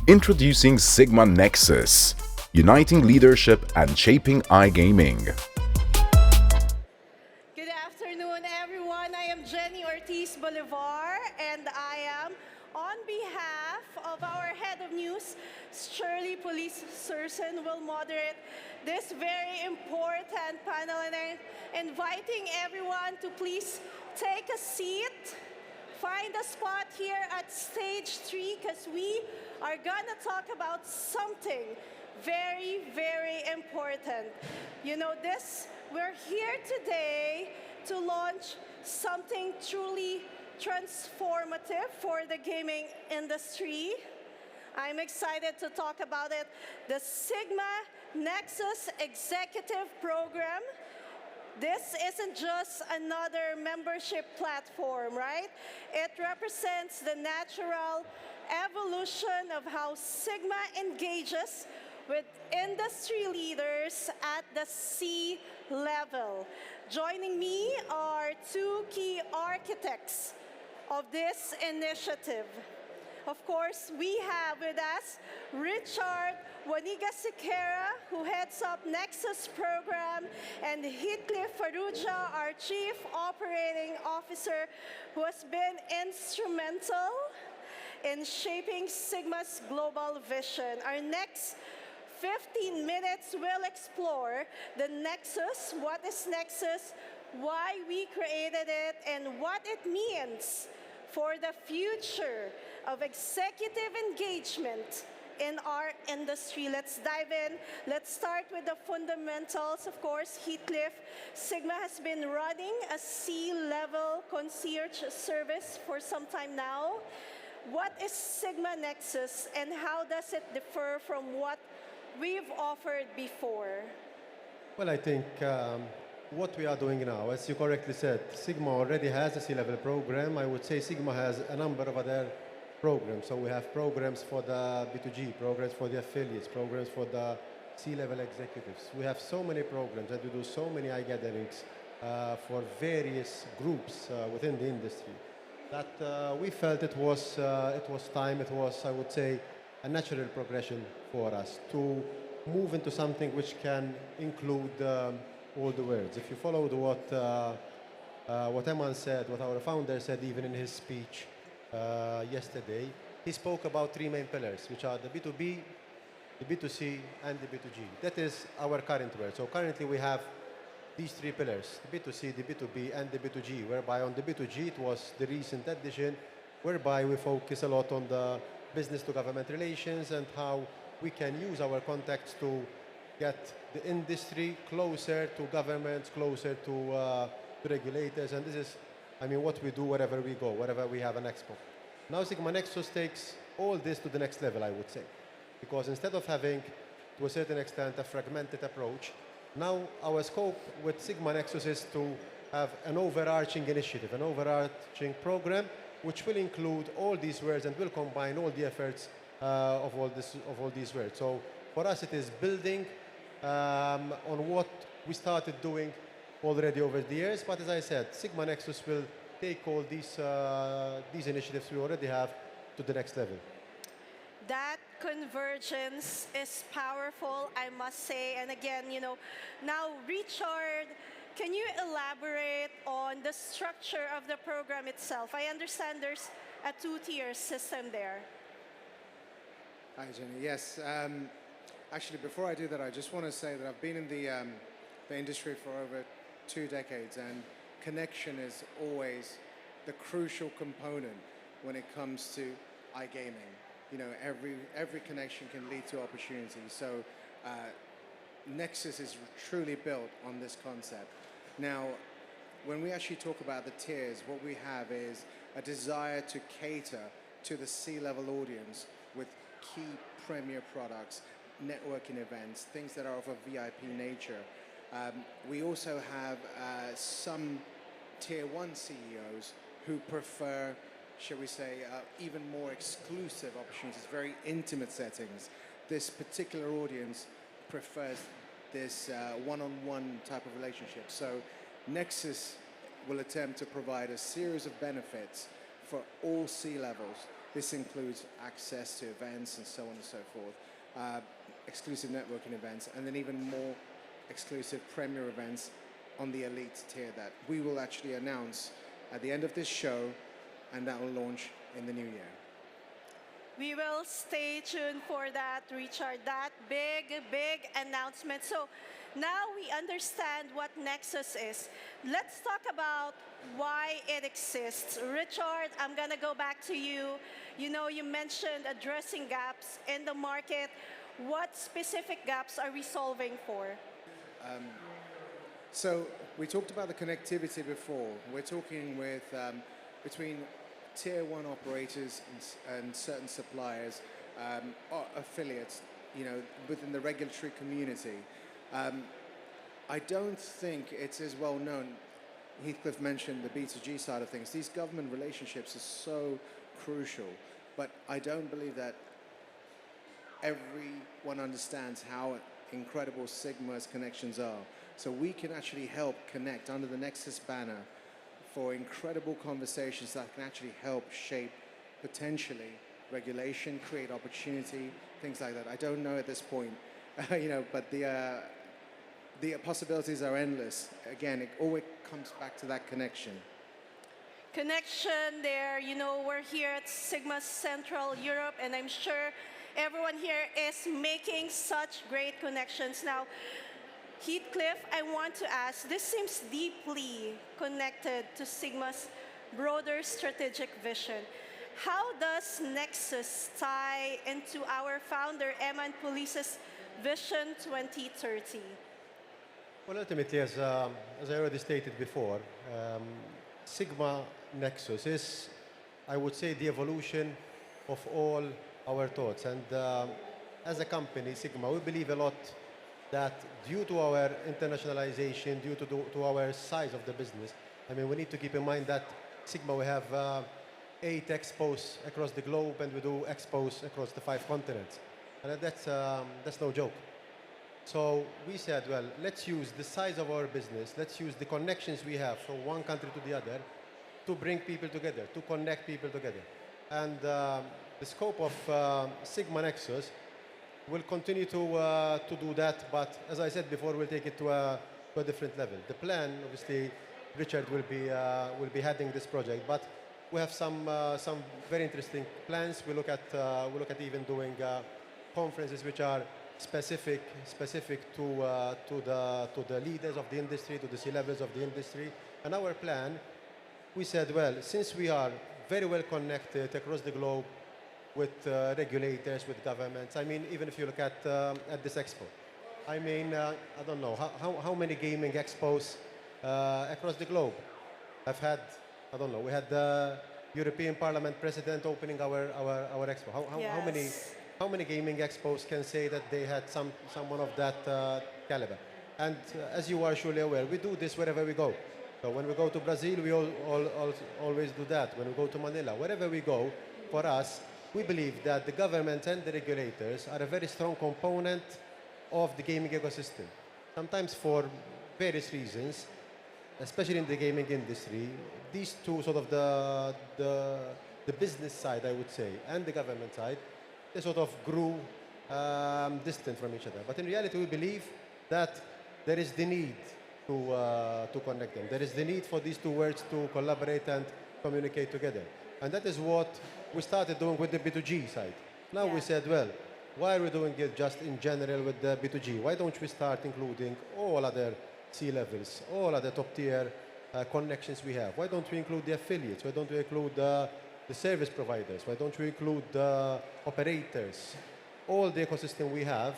Introducing SiGMA Nexus, uniting leadership and shaping iGaming. Good afternoon, everyone. I am Jenny Ortiz-Bolivar, and I am on behalf of our head of news, Shirley Police Surson, will moderate this very important panel, and I'm inviting everyone to please take a seat. Find a spot here at stage 3 because we are gonna talk about something very, very important. You know, we're here today to launch something truly transformative for the gaming industry. I'm excited to talk about it. The SiGMA Nexus Executive Program. This isn't just another membership platform, right? It represents the natural evolution of how SiGMA engages with industry leaders at the C level. Joining me are two key architects of this initiative. Of course, we have with us Richard Wanigasekera, who heads up Nexus program, and Heathcliff Farrugia, our Chief Operating Officer, who has been instrumental in shaping SiGMA's global vision. Our next 15 minutes will explore the Nexus, what is Nexus, why we created it, and what it means for the future of executive engagement in our industry. Let's dive in. Let's start with the fundamentals. Of course, Heathcliff, SiGMA has been running a C-level concierge service for some time now. What is SiGMA Nexus, and how does it differ from what we've offered before? Well, I think what we are doing now, as you correctly said, SiGMA already has a C-level program. I would say SiGMA has a number of other programs. So we have programs for the B2G, programs for the affiliates, programs for the C-level executives. We have so many programs, and we do so many gatherings for various groups within the industry that we felt it was time, it was, I would say, a natural progression for us to move into something which can include all the words. If you followed what Eman said, what our founder said even in his speech yesterday, he spoke about three main pillars, which are the B2B, the B2C, and the B2G. That is our current word. So currently we have these three pillars, the B2C, the B2B, and the B2G, whereby on the B2G it was the recent addition, whereby we focus a lot on the business to government relations and how we can use our contacts to get the industry closer to governments, closer to regulators, and this is, I mean, what we do wherever we go, wherever we have an expo. Now SiGMA Nexus takes all this to the next level, I would say, because instead of having, to a certain extent, a fragmented approach, now our scope with SiGMA Nexus is to have an overarching initiative, an overarching program, which will include all these words and will combine all the efforts of all these words. So for us, it is building on what we started doing already over the years. But as I said, SiGMA Nexus will take all these initiatives we already have to the next level. That convergence is powerful, I must say. And again, you know, now Richard, can you elaborate on the structure of the program itself? I understand there's a two-tier system there. Hi, Jenny. Yes. Actually, before I do that, I just want to say that I've been in the industry for over 2 decades, and connection is always the crucial component when it comes to iGaming. You know, every connection can lead to opportunity. So Nexus is truly built on this concept. Now, when we actually talk about the tiers, what we have is a desire to cater to the C-level audience with key premier products, networking events, things that are of a VIP nature. We also have some tier 1 CEOs who prefer, shall we say, even more exclusive opportunities, very intimate settings. This particular audience prefers this one-on-one type of relationship. So Nexus will attempt to provide a series of benefits for all C-levels This includes access to events and so on and so forth, exclusive networking events, and then even more exclusive premier events on the elite tier that we will actually announce at the end of this show, and that will launch in the new year. We will stay tuned for that, Richard, that big announcement. So now we understand what Nexus is. Let's talk about why it exists. Richard, I'm going to go back to you. You know, you mentioned addressing gaps in the market. What specific gaps are we solving for? So we talked about the connectivity before. We're talking with between tier one operators and certain suppliers, or affiliates, you know, within the regulatory community. I don't think it's as well known. Heathcliff mentioned the B2G side of things. These government relationships are so crucial, but I don't believe that everyone understands how incredible SiGMA's connections are. So we can actually help connect under the Nexus banner for incredible conversations that can actually help shape potentially regulation, create opportunity, things like that. I don't know at this point, you know, but the possibilities are endless. Again, it always comes back to that connection. Connection there, you know, we're here at SiGMA Central Europe, and I'm sure everyone here is making such great connections. Now, Heathcliff, I want to ask, this seems deeply connected to SiGMA's broader strategic vision. How does Nexus tie into our founder, Eman Pulis's Vision 2030? Well, ultimately, as I already stated before, SiGMA Nexus is, I would say, the evolution of all our thoughts. And as a company, SiGMA, we believe a lot that due to our internationalization, due to our size of the business, I mean, we need to keep in mind that SiGMA, we have 8 expos across the globe, and we do expos across the 5 continents. And that's no joke. So we said, well, let's use the size of our business, let's use the connections we have from one country to the other to bring people together, to connect people together. And the scope of SiGMA Nexus will continue to do that, but as I said before, we'll take it to a different level. The plan, obviously, Richard will be heading this project, but we have some very interesting plans. We look at even doing conferences which are specific to the leaders of the industry, to the C-levels of the industry. And our plan, we said, well, since we are very well connected across the globe with regulators, with governments. I mean, even if you look at this expo, I mean, I don't know how many gaming expos across the globe have had. I don't know. We had the European Parliament President opening our expo. Yes. How many gaming expos can say that they had someone of that caliber? And as you are surely aware, we do this wherever we go. So when we go to Brazil, we always do that. When we go to Manila, wherever we go, for us, we believe that the government and the regulators are a very strong component of the gaming ecosystem. Sometimes for various reasons, especially in the gaming industry, these two sort of the business side, I would say, and the government side, they sort of grew distant from each other. But in reality, we believe that there is the need to connect them. There is the need for these two worlds to collaborate and communicate together. And that is what we started doing with the B2G side. Now we said, well, why are we doing it just in general with the B2G? Why don't we start including all other C-levels, all other top-tier connections we have? Why don't we include the affiliates? Why don't we include the service providers? Why don't we include the operators? All the ecosystem we have,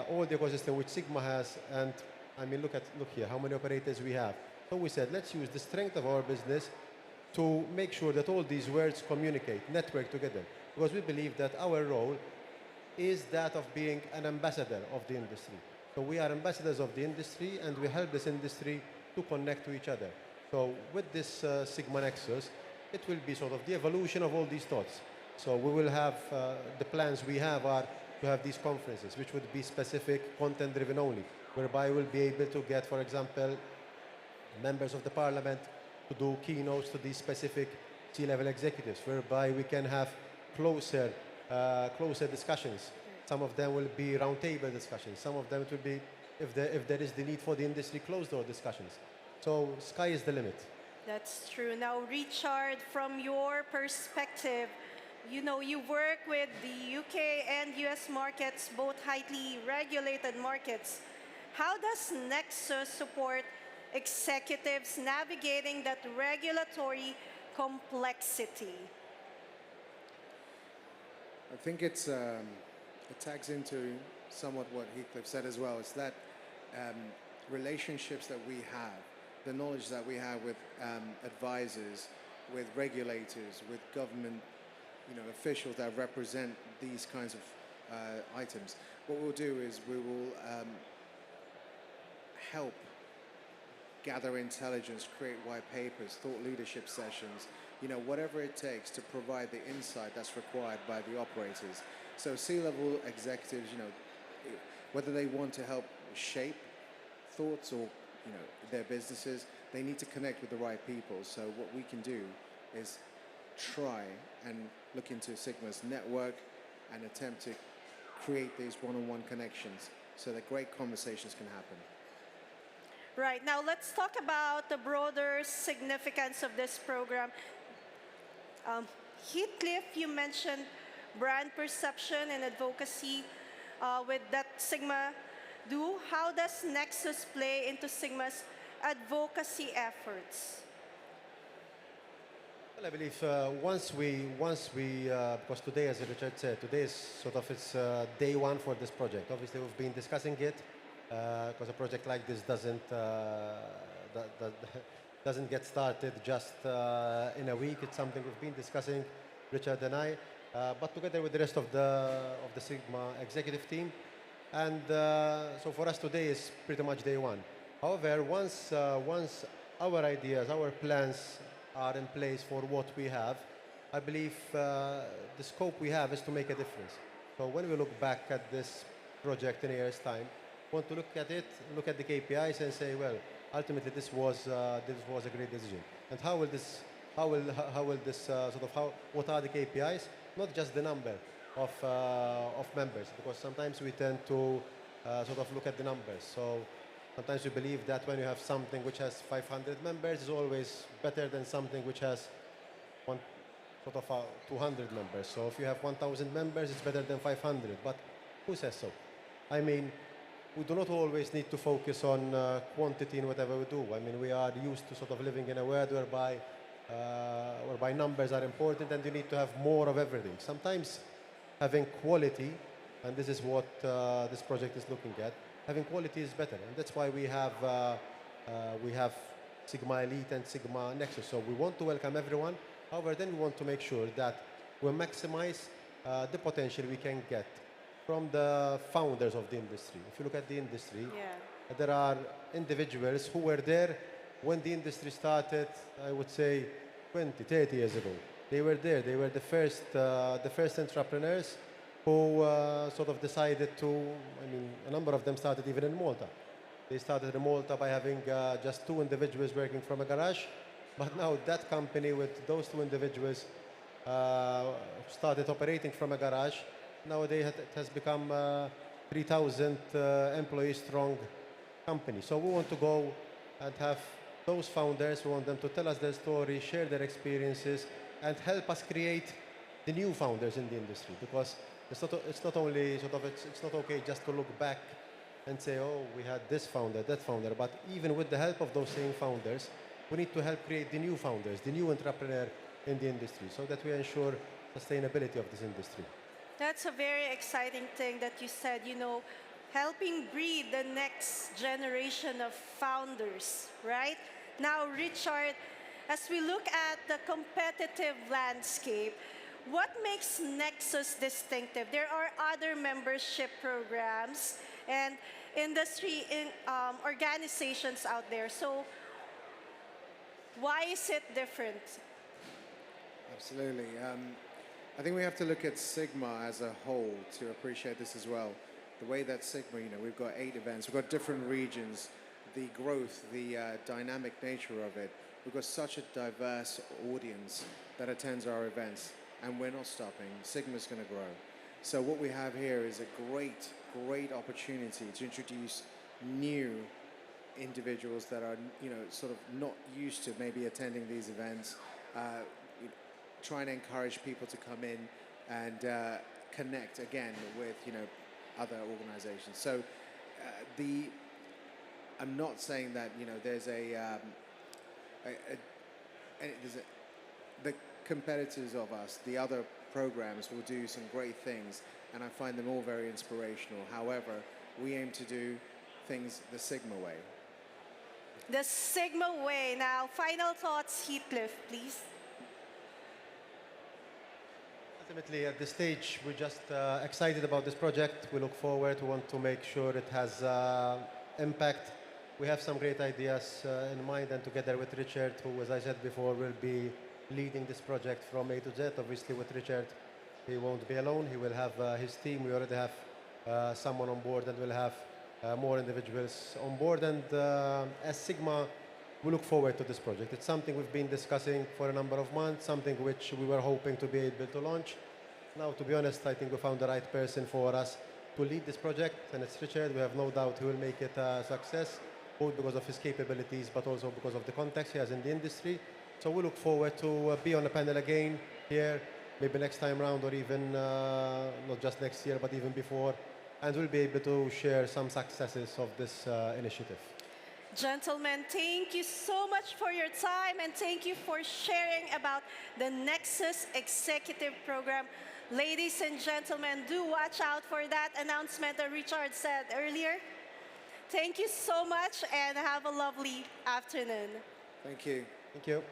all the ecosystem which SiGMA has, and I mean, look here, how many operators we have. So we said, let's use the strength of our business to make sure that all these worlds communicate, network together. Because we believe that our role is that of being an ambassador of the industry. So we are ambassadors of the industry, and we help this industry to connect to each other. So with this SiGMA Nexus, it will be sort of the evolution of all these thoughts. So we will have, the plans we have are to have these conferences, which would be specific, content-driven only, whereby we'll be able to get, for example, members of the parliament to do keynotes to these specific C-level executives, whereby we can have closer, closer discussions. Some of them will be roundtable discussions. Some of them it will be, if there is the need for the industry, closed-door discussions. So sky is the limit. That's true. Now, Richard, from your perspective, you know, you work with the UK and US markets, both highly regulated markets. How does Nexus support executives navigating that regulatory complexity? I think it tags into somewhat what Heathcliff said as well. It's that relationships that we have, the knowledge that we have with advisors, with regulators, with government, officials that represent these kinds of items. What we'll do is we will help gather intelligence, create white papers, thought leadership sessions, whatever it takes to provide the insight that's required by the operators. So C-level executives, whether they want to help shape thoughts or, their businesses, they need to connect with the right people. So what we can do is try and look into SiGMA's network and attempt to create these one-on-one connections so that great conversations can happen. Right, now let's talk about the broader significance of this program. Heathcliff, you mentioned brand perception and advocacy with that SiGMA do. How does Nexus play into SiGMA's advocacy efforts? Well, I believe once we, because today, as Richard said, today is sort of it's day one for this project. Obviously, we've been discussing it because a project like this doesn't get started just in a week. It's something we've been discussing, Richard and I, but together with the rest of the SiGMA executive team. And so for us today is pretty much day one. However, once our ideas, our plans are in place for what we have, I believe the scope we have is to make a difference. So when we look back at this project in a year's time, we want to look at it, look at the KPIs and say, well, ultimately this was a great decision. And what are the KPIs? Not just the number of members, because sometimes we tend to sort of look at the numbers. So sometimes we believe that when you have something which has 500 members, is always better than something which has 200 members. So if you have 1,000 members, it's better than 500. But who says so? I mean, we do not always need to focus on quantity in whatever we do. I mean, we are used to sort of living in a world whereby numbers are important and you need to have more of everything. Sometimes having quality, and this is what this project is looking at, having quality is better, and that's why we have SiGMA Elite and SiGMA Nexus. So we want to welcome everyone. However, then we want to make sure that we maximize the potential we can get from the founders of the industry. If you look at the industry, there are individuals who were there when the industry started, I would say 20, 30 years ago. They were there. They were the first entrepreneurs who sort of decided to, I mean, a number of them started even in Malta. They started in Malta by having just 2 individuals working from a garage. But now that company with those 2 individuals started operating from a garage. Nowadays it has become 3,000 employees strong company. So we want to go and have those founders, we want them to tell us their story, share their experiences, and help us create the new founders in the industry. Because it's not okay just to look back and say, oh, we had this founder, that founder. But even with the help of those same founders, we need to help create the new founders, the new entrepreneur in the industry, so that we ensure sustainability of this industry. That's a very exciting thing that you said, helping breed the next generation of founders, right? Now, Richard, as we look at the competitive landscape, what makes Nexus distinctive? There are other membership programs and industry organizations out there. So why is it different? Absolutely. I think we have to look at SiGMA as a whole to appreciate this as well. The way that SiGMA, we've got 8 events, we've got different regions, the growth, the dynamic nature of it. We've got such a diverse audience that attends our events, and we're not stopping. SiGMA's going to grow. So what we have here is a great opportunity to introduce new individuals that are, sort of not used to maybe attending these events, trying to encourage people to come in and connect again with, other organizations. So I'm not saying that, there's the competitors of us, the other programs will do some great things, and I find them all very inspirational. However, we aim to do things the SiGMA way. The SiGMA way. Now, final thoughts, Heathcliff, please. Ultimately, at this stage, we're just excited about this project. We look forward. We want to make sure it has impact. We have some great ideas in mind, and together with Richard, who, as I said before, will be leading this project from A to Z. Obviously, with Richard, he won't be alone. He will have his team. We already have someone on board, and we'll have more individuals on board. And as SiGMA, we look forward to this project. It's something we've been discussing for a number of months, something which we were hoping to be able to launch. Now, to be honest, I think we found the right person for us to lead this project, and it's Richard. We have no doubt he will make it a success, both because of his capabilities, but also because of the context he has in the industry. So we look forward to be on a panel again here, maybe next time round, or even not just next year, but even before. And we'll be able to share some successes of this initiative. Gentlemen, thank you so much for your time, and thank you for sharing about the Nexus Executive Program. Ladies and gentlemen, do watch out for that announcement that Richard said earlier. Thank you so much, and have a lovely afternoon. Thank you. Thank you.